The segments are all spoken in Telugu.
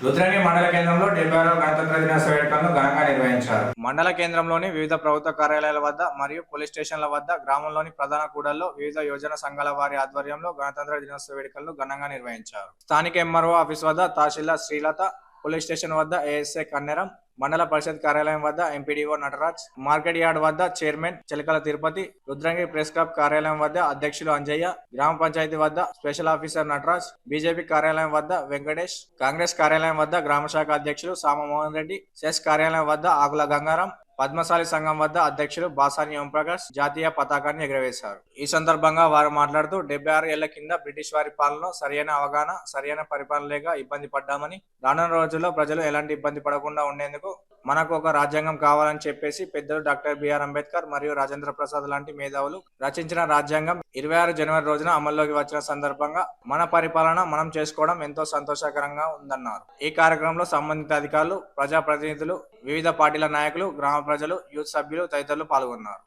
రుద్రంగి మండల కేంద్రంలో 76వ గణతంత్ర దినోత్సవ వేడుకలను ఘనంగా నిర్వహించారు. మండల కేంద్రంలోని వివిధ ప్రభుత్వ కార్యాలయాల వద్ద మరియు పోలీస్ స్టేషన్ల వద్ద, గ్రామంలోని ప్రధాన కూడళ్లలో వివిధ యోజన సంఘాల వారి ఆధ్వర్యంలో గణతంత్ర దినోత్సవ వేడుకలను ఘనంగా నిర్వహించారు. స్థానిక ఎంఆర్ఓ ఆఫీస్ వద్ద తహసీల్దార్ శ్రీలత, పోలీస్ స్టేషన్ వద్ద ఏఎస్ఐ కన్నెరం, మండల పరిషత్ కార్యాలయం వద్ద ఎంపీడీఓ నటరాజ్, మార్కెట్ యార్డ్ వద్ద చైర్మన్ చిలకల తిరుపతి, రుద్రంగి ప్రెస్ క్లబ్ కార్యాలయం వద్ద అధ్యక్షులు అంజయ్య, గ్రామ పంచాయతీ వద్ద స్పెషల్ ఆఫీసర్ నటరాజ్, బీజేపీ కార్యాలయం వద్ద వెంకటేష్, కాంగ్రెస్ కార్యాలయం వద్ద గ్రామ శాఖ అధ్యక్షులు సామమోహన్ రెడ్డి, సెస్ కార్యాలయం వద్ద ఆకుల గంగారాం, పద్మశాలి సంఘం వద్ద అధ్యక్షులు బాసాని ఓంప్రకాష్ జాతీయ పతాకాన్ని ఎగురవేశారు. ఈ సందర్భంగా వారు మాట్లాడుతూ 76 ఏళ్ల కింద బ్రిటిష్ వారి పాలనలో సరైన అవగాహన, సరైన పరిపాలన లేక ఇబ్బంది పడ్డామని, రానున్న రోజుల్లో ప్రజలు ఎలాంటి ఇబ్బంది పడకుండా ఉండేందుకు మనకు ఒక రాజ్యాంగం కావాలని చెప్పేసి పెద్దలు డాక్టర్ బిఆర్ అంబేద్కర్ మరియు రాజేంద్ర ప్రసాద్ లాంటి మేధావులు రచించిన రాజ్యాంగం 26 జనవరి రోజున అమల్లోకి వచ్చిన సందర్భంగా మన పరిపాలన మనం చేసుకోవడం ఎంతో సంతోషకరంగా ఉందన్నారు. ఈ కార్యక్రమంలో సంబంధిత అధికారులు, ప్రజాప్రతినిధులు, వివిధ పార్టీల నాయకులు, గ్రామ ప్రజలు, యూత్ సభ్యులు తదితరులు పాల్గొన్నారు.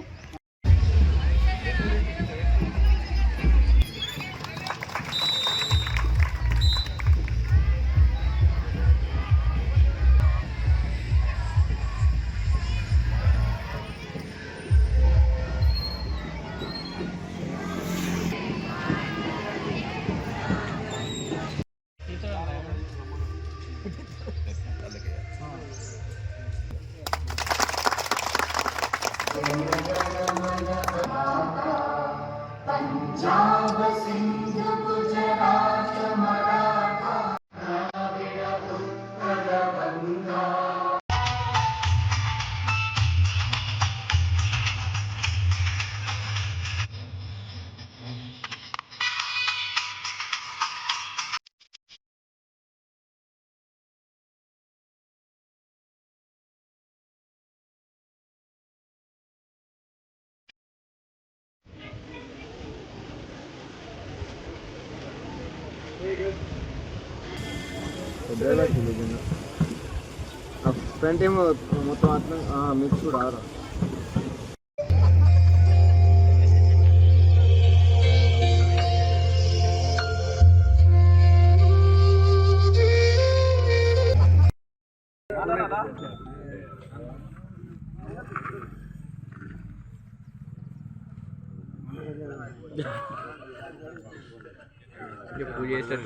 पंजाब सिंध गुजरात मराठा द्रविड़ उत्कल गंगा ఫ్రంట్ ఏమో మొత్తం అట్లా మిక్స్ కూడా ఆరా పూజ చేస్తారు.